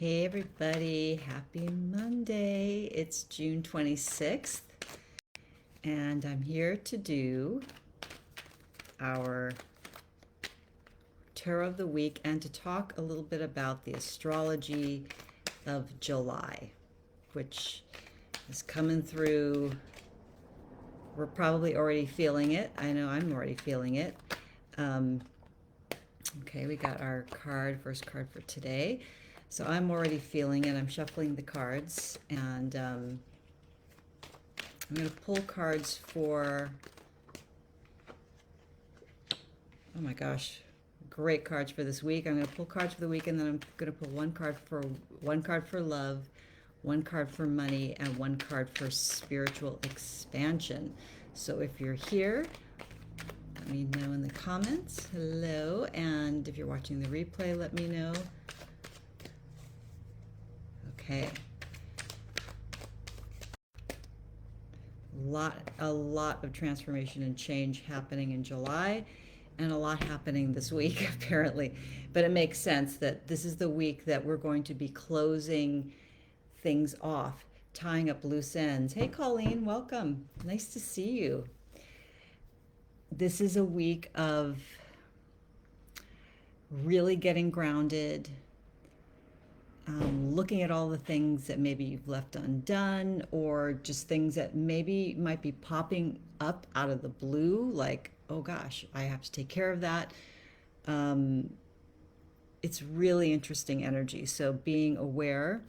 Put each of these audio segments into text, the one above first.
Hey everybody, happy Monday. It's June 26th, and I'm here to do our Tarot of the Week and to talk a little bit about the astrology of July, which is coming through. We're probably already feeling it. I know I'm already feeling it. Um, okay, we got our first card for today. So I'm already feeling it. I'm shuffling the cards, and I'm going to pull cards for, oh my gosh, great cards for this week. I'm going to pull cards for the week, and then I'm going to pull one card for love, one card for money, and one card for spiritual expansion. So if you're here, let me know in the comments. Hello, and if you're watching the replay, let me know. Okay. A lot of transformation and change happening in July, and a lot happening this week apparently. But it makes sense that this is the week that we're going to be closing things off, tying up loose ends. Hey Colleen, welcome. Nice to see you. This is a week of really getting grounded, looking at all the things that maybe you've left undone, or just things that maybe might be popping up out of the blue, like, oh gosh, I have to take care of that. It's really interesting energy. So being aware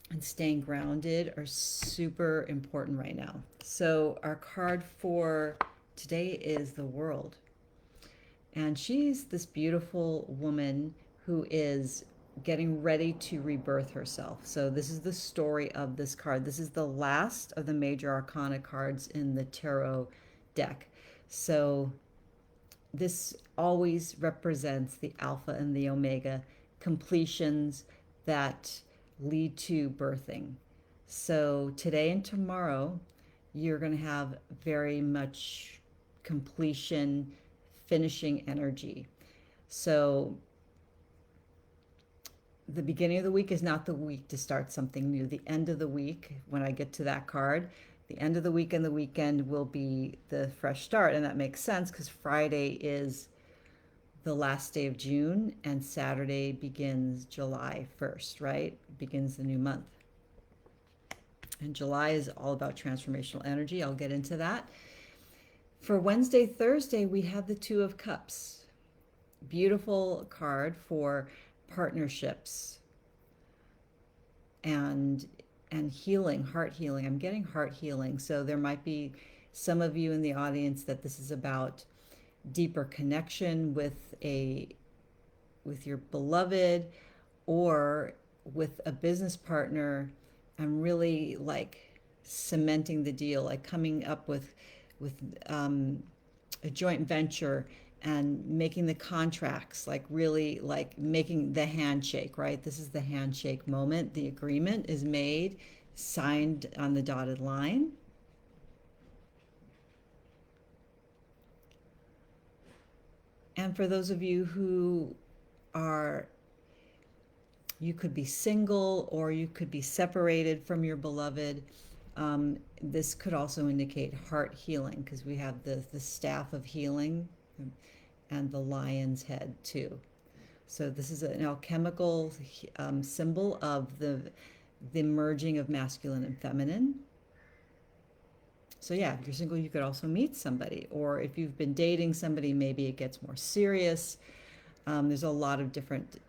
and staying grounded are super important right now. So our card for today is the World. And she's this beautiful woman who is getting ready to rebirth herself. So this is the story of this card. This is the last of the major arcana cards in the tarot deck. So this always represents the alpha and the omega completions that lead to birthing. So today and tomorrow, you're going to have very much completion, finishing energy. So the beginning of the week is not the week to start something new. The end of the week, when I get to that card, the end of the week and the weekend will be the fresh start. And that makes sense because Friday is the last day of June and Saturday begins July 1st, right? Begins the new month. And July is all about transformational energy. I'll get into that. For Wednesday, Thursday, we have the Two of Cups. Beautiful card for partnerships and healing, heart healing. I'm getting heart healing. So there might be some of you in the audience that this is about deeper connection with your beloved or with a business partner, and really like cementing the deal, like coming up with a joint venture and making the contracts, like really like making the handshake, right? This is the handshake moment. The agreement is made, signed on the dotted line. And for those of you who are, you could be single or you could be separated from your beloved. This could also indicate heart healing because we have the staff of healing and the lion's head too. So this is an alchemical symbol of the merging of masculine and feminine. So yeah, if you're single, you could also meet somebody, or if you've been dating somebody, maybe it gets more serious. There's a lot of different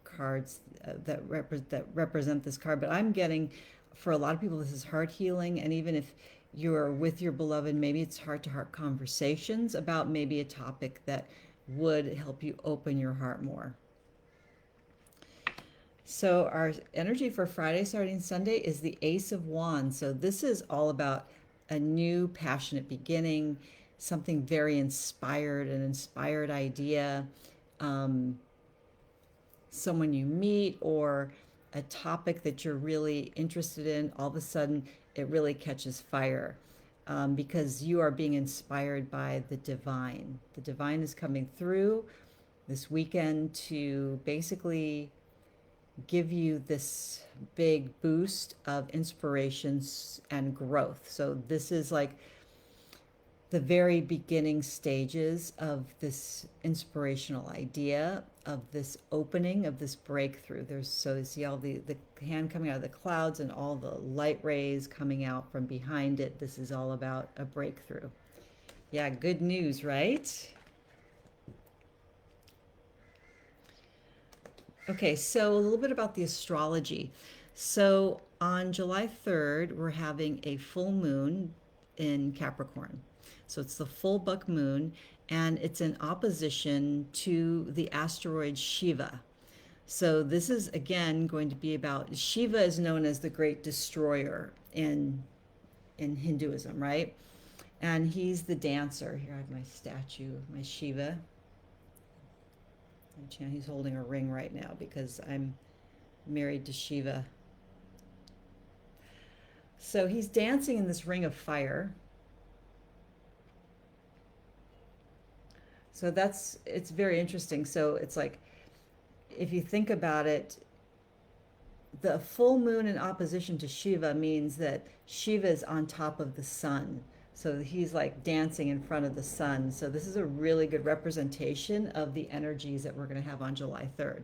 cards that represent this card, but I'm getting, for a lot of people, this is heart healing. And even if you're with your beloved, maybe it's heart-to-heart conversations about maybe a topic that would help you open your heart more. So our energy for Friday, starting Sunday, is the Ace of Wands. So this is all about a new passionate beginning, something very inspired, an inspired idea, someone you meet, or a topic that you're really interested in. All of a sudden it really catches fire, because you are being inspired by the divine. The divine is coming through this weekend to basically give you this big boost of inspirations and growth. So this is like the very beginning stages of this inspirational idea, of this opening, of this breakthrough. There's, so you see all the hand coming out of the clouds and all the light rays coming out from behind it. This is all about a breakthrough. Yeah, good news, right? Okay, so a little bit about the astrology. So on July 3rd, we're having a full moon in Capricorn. So it's the full buck moon, and it's in opposition to the asteroid Shiva. So this is again going to be about, Shiva is known as the great destroyer in Hinduism, right? And he's the dancer. Here I have my statue, my Shiva. He's holding a ring right now because I'm married to Shiva. So he's dancing in this ring of fire. So it's very interesting. So it's like, if you think about it, the full moon in opposition to Shiva means that Shiva is on top of the sun. So he's like dancing in front of the sun. So this is a really good representation of the energies that we're going to have on July 3rd.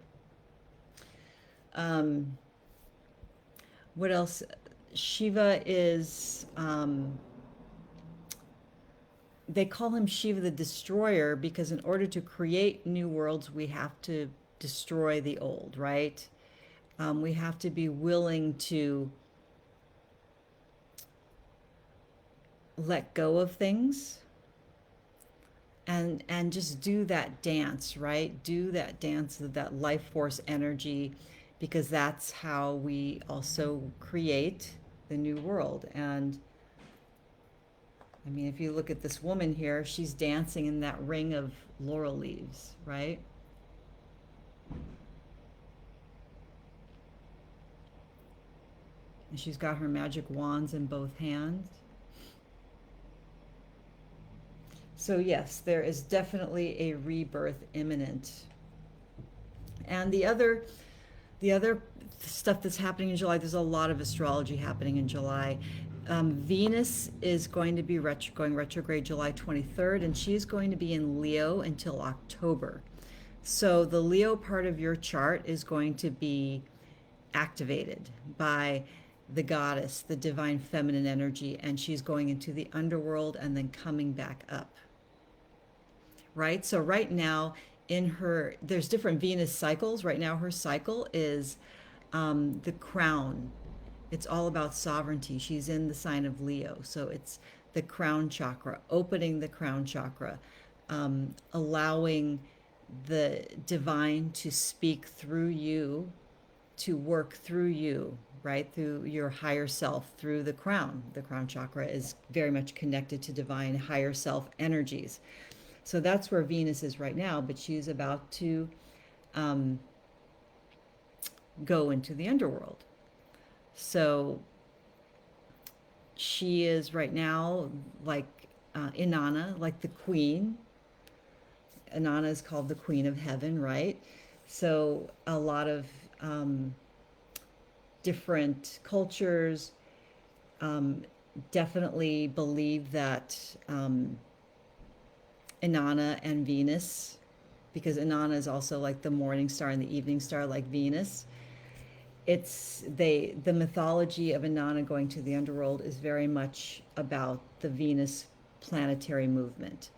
What else? Shiva is, they call him Shiva the Destroyer because in order to create new worlds, we have to destroy the old, right? We have to be willing to let go of things and just do that dance, right? Do that dance of that life force energy, because that's how we also create the new world. And I mean, if you look at this woman here, she's dancing in that ring of laurel leaves, right? And she's got her magic wands in both hands. So yes, there is definitely a rebirth imminent. And the other stuff that's happening in July, there's a lot of astrology happening in July. Venus is going to be going retrograde July 23rd, and she's going to be in Leo until October. So the Leo part of your chart is going to be activated by the goddess, the divine feminine energy, and she's going into the underworld and then coming back up. Right? So right now there's different Venus cycles. Right now her cycle is the crown. It's all about sovereignty. She's in the sign of Leo. So it's the crown chakra, opening the crown chakra, allowing the divine to speak through you, to work through you, right? Through your higher self, through the crown. The crown chakra is very much connected to divine higher self energies. So that's where Venus is right now, but she's about to go into the underworld. So she is right now like Inanna, like the queen. Inanna is called the queen of heaven, right? So a lot of different cultures definitely believe that Inanna and Venus, because Inanna is also like the morning star and the evening star, like Venus. The mythology of Inanna going to the underworld is very much about the Venus planetary movement,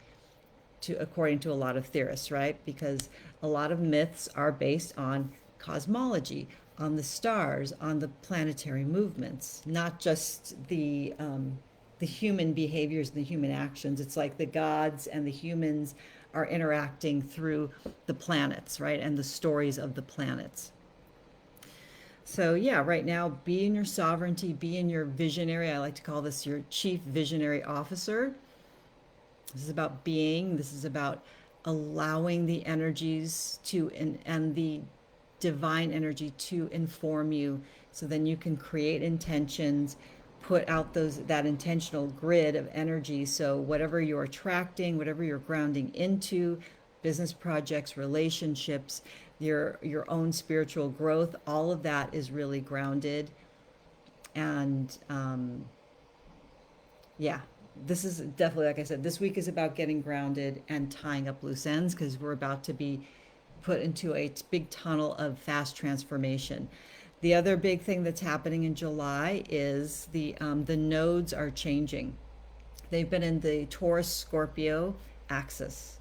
according to a lot of theorists, right? Because a lot of myths are based on cosmology, on the stars, on the planetary movements, not just the human behaviors and the human actions. It's like the gods and the humans are interacting through the planets, right? And the stories of the planets. So yeah, right now, be in your sovereignty, be in your visionary. I like to call this your chief visionary officer. This is about being. This is about allowing the energies and the divine energy to inform you, so then you can create intentions, put out that intentional grid of energy. So whatever you're attracting, whatever you're grounding into, business projects, relationships, your own spiritual growth. All of that is really grounded. And yeah, this is definitely, like I said, this week is about getting grounded and tying up loose ends because we're about to be put into a big tunnel of fast transformation. The other big thing that's happening in July is the nodes are changing. They've been in the Taurus Scorpio axis,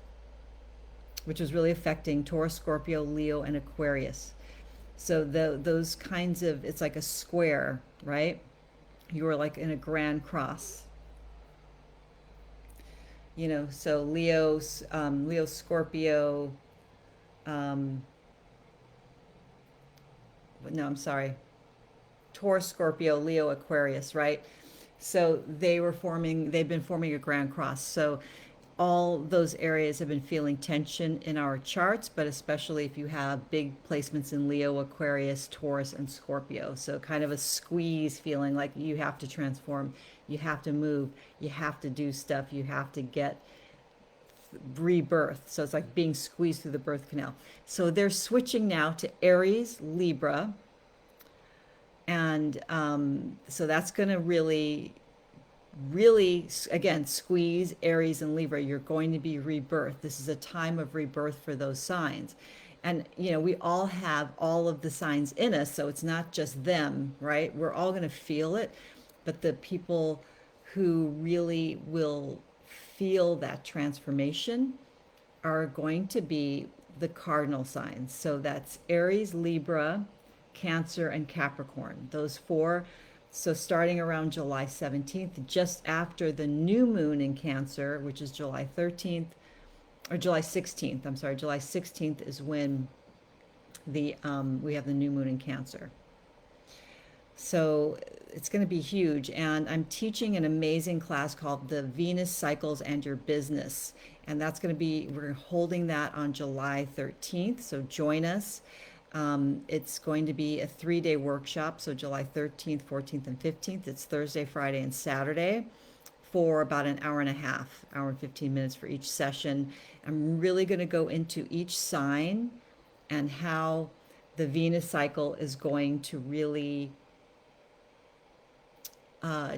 which is really affecting Taurus, Scorpio, Leo, and Aquarius. So those kinds of, it's like a square, right? You are like in a grand cross. You know, so Leo, Scorpio, um, no, I'm sorry, Taurus, Scorpio, Leo, Aquarius, right? So they've been forming a grand cross. So all those areas have been feeling tension in our charts, but especially if you have big placements in Leo, Aquarius, Taurus, and Scorpio. So kind of a squeeze feeling like you have to transform, you have to move, you have to do stuff, you have to get rebirth. So it's like being squeezed through the birth canal. So they're switching now to Aries, Libra. And so that's going to really, again, squeeze Aries and Libra. You're going to be rebirth. This is a time of rebirth for those signs. And, you know, we all have all of the signs in us, so it's not just them, right? We're all going to feel it. But the people who really will feel that transformation are going to be the cardinal signs. So that's Aries, Libra, Cancer, and Capricorn. Those four. So starting around July 17th, just after the new moon in Cancer, which is July 13th, or July 16th, I'm sorry, July 16th is when we have the new moon in Cancer. So it's going to be huge. And I'm teaching an amazing class called The Venus Cycles and Your Business. And that's going to be, we're holding that on July 13th. So join us. It's going to be a 3-day workshop. So July 13th, 14th, and 15th. It's Thursday, Friday, and Saturday for about an hour and a half, hour and 15 minutes for each session. I'm really going to go into each sign and how the Venus cycle is going to really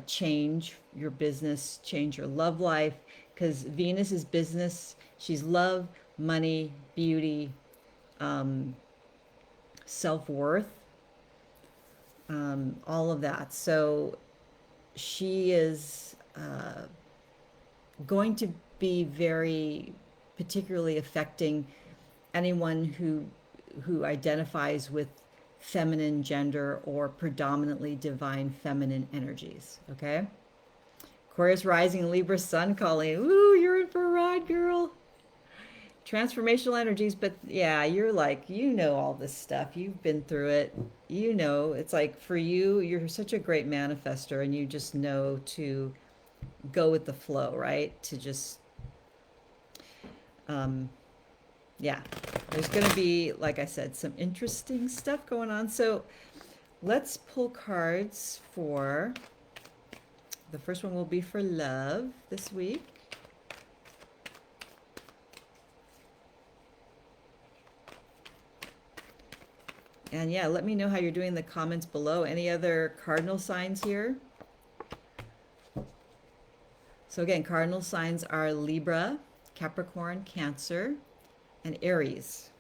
change your business, change your love life, because Venus is business. She's love, money, beauty, self-worth, all of that. So she is going to be very particularly affecting anyone who identifies with feminine gender or predominantly divine feminine energies. Okay, Aquarius rising, Libra sun calling. Ooh, you're in for a ride, girl. Transformational energies, but yeah, you're like, you know, all this stuff, you've been through it, you know, it's like for you, you're such a great manifester and you just know to go with the flow, right? To just yeah, there's going to be, like I said, some interesting stuff going on. So let's pull cards for, the first one will be for love this week. And yeah, let me know how you're doing in the comments below. Any other cardinal signs here? So again, cardinal signs are Libra, Capricorn, Cancer, and Aries.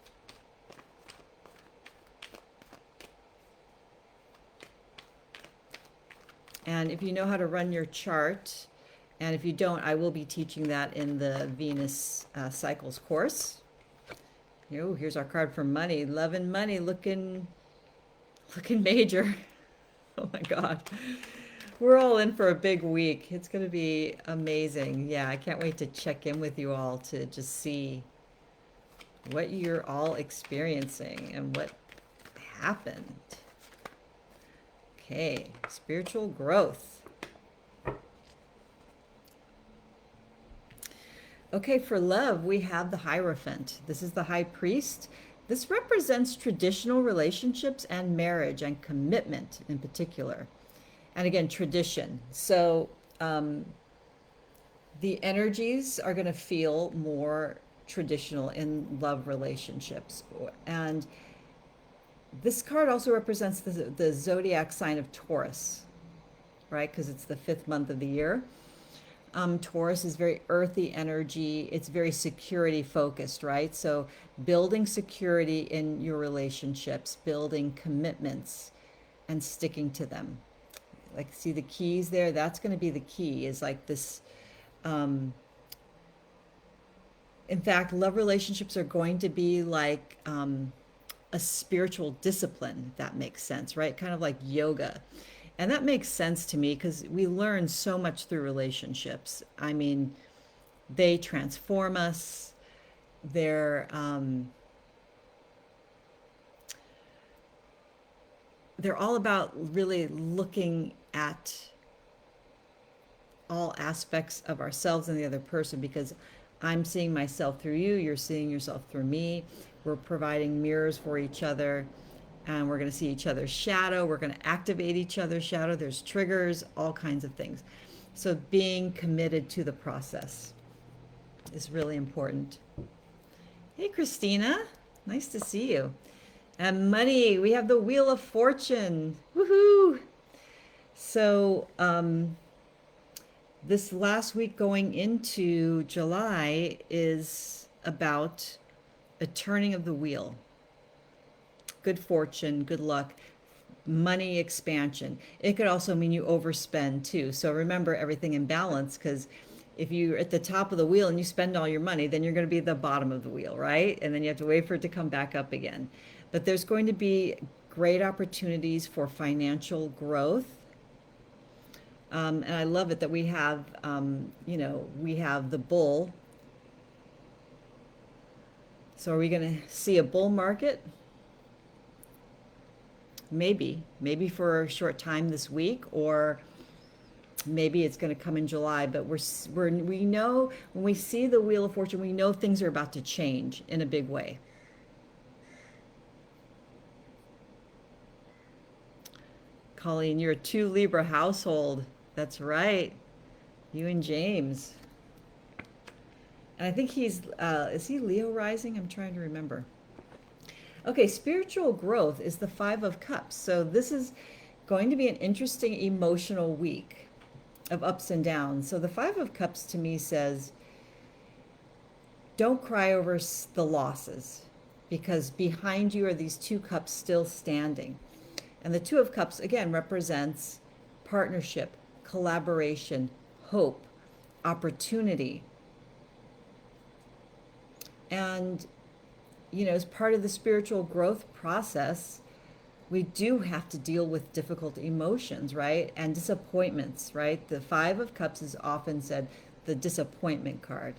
And if you know how to run your chart, and if you don't, I will be teaching that in the Venus Cycles course. Oh, here's our card for money. Love and money looking major. Oh my God. We're all in for a big week. It's going to be amazing. Yeah, I can't wait to check in with you all to just see what you're all experiencing and what happened. Okay, spiritual growth. Okay, for love, we have the Hierophant. This is the High Priest. This represents traditional relationships and marriage and commitment in particular. And again, tradition. So the energies are going to feel more traditional in love relationships. And this card also represents the zodiac sign of Taurus, right? Because it's the 5th month of the year. Taurus is very earthy energy. It's very security focused, right? So building security in your relationships, building commitments and sticking to them. Like, see the keys there? That's going to be the key, is like this. In fact, love relationships are going to be like a spiritual discipline, if that makes sense, right? Kind of like yoga. And that makes sense to me because we learn so much through relationships. I mean, they transform us. They're all about really looking at all aspects of ourselves and the other person, because I'm seeing myself through you, you're seeing yourself through me. We're providing mirrors for each other, and we're going to see each other's shadow. We're going to activate each other's shadow. There's triggers, all kinds of things. So being committed to the process is really important. Hey, Christina. Nice to see you. And money, we have the Wheel of Fortune. Woohoo! So, this last week going into July is about a turning of the wheel. Good fortune, good luck, money expansion. It could also mean you overspend too. So remember everything in balance, because if you're at the top of the wheel and you spend all your money, then you're going to be at the bottom of the wheel, right? And then you have to wait for it to come back up again. But there's going to be great opportunities for financial growth. And I love it that we have, we have the bull. So are we going to see a bull market? Maybe for a short time this week, or maybe it's going to come in July. But we know when we see the Wheel of Fortune, we know things are about to change in a big way. Colleen, you're a 2 Libra household. That's right. You and James. And I think is he Leo rising? I'm trying to remember. Okay, spiritual growth is the 5 of Cups. So this is going to be an interesting emotional week of ups and downs. So the 5 of Cups to me says, don't cry over the losses, because behind you are these 2 cups still standing. And the 2 of Cups, again, represents partnership, collaboration, hope, opportunity. And, as part of the spiritual growth process, we do have to deal with difficult emotions, right? And disappointments, right? The 5 of Cups is often said the disappointment card.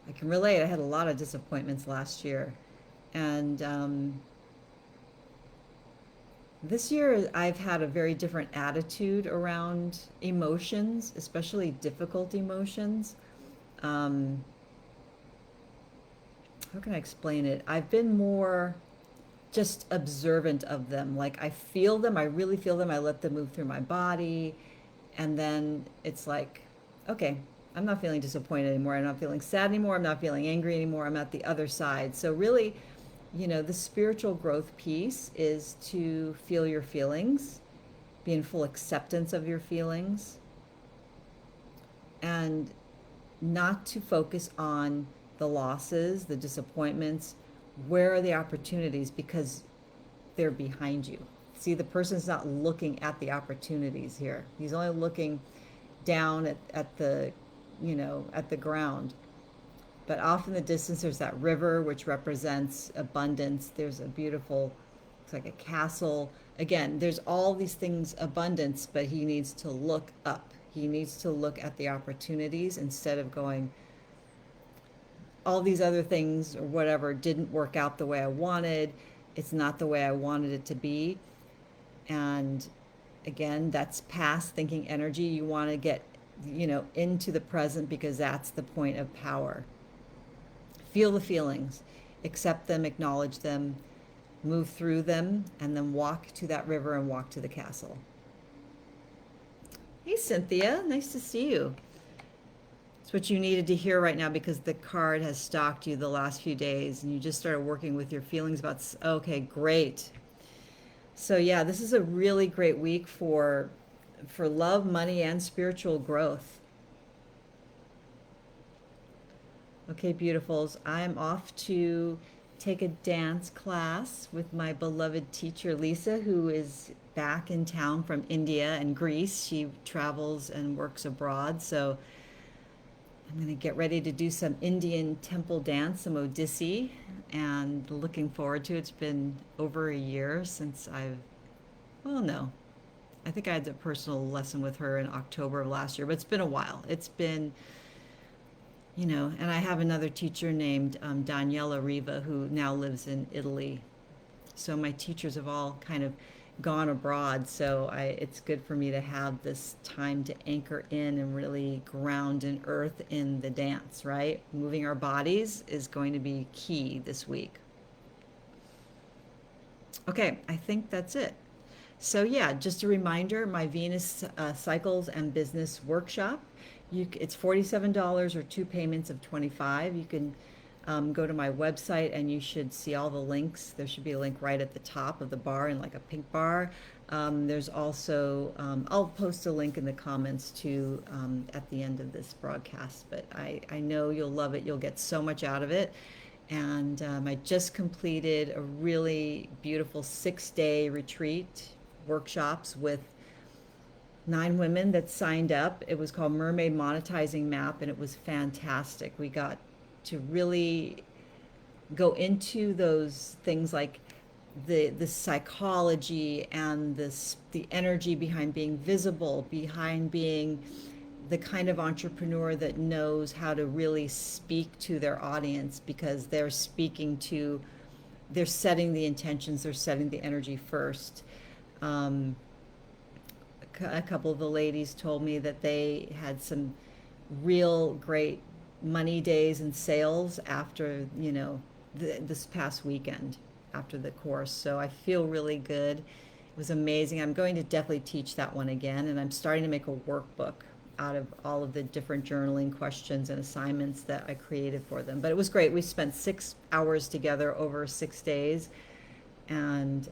I can relate. I had a lot of disappointments last year. And this year I've had a very different attitude around emotions, especially difficult emotions. How can I explain it? I've been more just observant of them. Like, I feel them, I really feel them, I let them move through my body. And then it's like, okay, I'm not feeling disappointed anymore. I'm not feeling sad anymore. I'm not feeling angry anymore. I'm at the other side. So really, the spiritual growth piece is to feel your feelings, be in full acceptance of your feelings, and not to focus on the losses, the disappointments. Where are the opportunities? Because they're behind you. See, the person's not looking at the opportunities here. He's only looking down at the ground. But off in the distance, there's that river, which represents abundance. There's a beautiful, looks like a castle. Again, there's all these things, abundance, but he needs to look up. He needs to look at the opportunities instead of going, all these other things or whatever didn't work out the way I wanted. It's not the way I wanted it to be. And again, that's past thinking energy. You want to get, into the present, because that's the point of power. Feel the feelings, accept them, acknowledge them, move through them, and then walk to that river and walk to the castle. Hey, Cynthia. Nice to see you. It's what you needed to hear right now because the card has stalked you the last few days and you just started working with your feelings about, okay, great. So yeah, this is a really great week for love, money, and spiritual growth. Okay, beautifuls. I'm off to take a dance class with my beloved teacher, Lisa, who is back in town from India and Greece. She travels and works abroad. So I'm going to get ready to do some Indian temple dance, some Odissi, and looking forward to it. It's been over a year since well, no, I think I had a personal lesson with her in October of last year, but it's been a while. It's been, and I have another teacher named Daniela Riva who now lives in Italy. So my teachers have all kind of gone abroad. So it's good for me to have this time to anchor in and really ground and earth in the dance, right? Moving our bodies is going to be key this week. Okay, I think that's it. So yeah, just a reminder, my Venus Cycles and Business Workshop. It's $47 or two payments of 25. You can go to my website and you should see all the links. There should be a link right at the top of the bar in like a pink bar. There's also, I'll post a link in the comments too at the end of this broadcast, but I know you'll love it. You'll get so much out of it. And I just completed a really beautiful 6-day retreat workshops with 9 women that signed up. It was called Mermaid Monetizing Map, and it was fantastic. We got to really go into those things like the psychology and the energy behind being visible, behind being the kind of entrepreneur that knows how to really speak to their audience because they're setting the intentions, they're setting the energy first. Um, a couple of the ladies told me that they had some real great money days and sales after, this past weekend after the course. So I feel really good. It was amazing. I'm going to definitely teach that one again, and I'm starting to make a workbook out of all of the different journaling questions and assignments that I created for them. But it was great. We spent 6 hours together over 6 days, and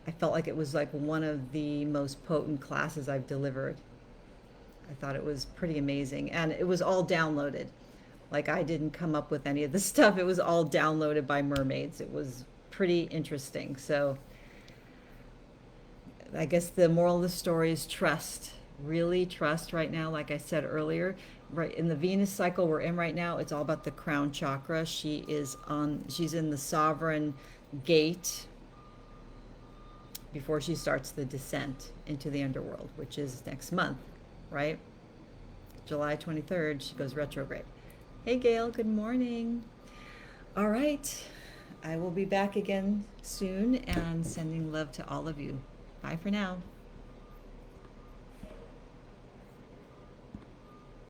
I felt like it was like one of the most potent classes I've delivered. I thought it was pretty amazing. And it was all downloaded. Like I didn't come up with any of the stuff. It was all downloaded by mermaids. It was pretty interesting. So I guess the moral of the story is trust. Really trust right now. Like I said earlier, right in the Venus cycle we're in right now, it's all about the crown chakra. She's in the sovereign gate before she starts the descent into the underworld, which is next month, right? July 23rd, she goes retrograde. Hey, Gail, good morning. All right, I will be back again soon and sending love to all of you. Bye for now.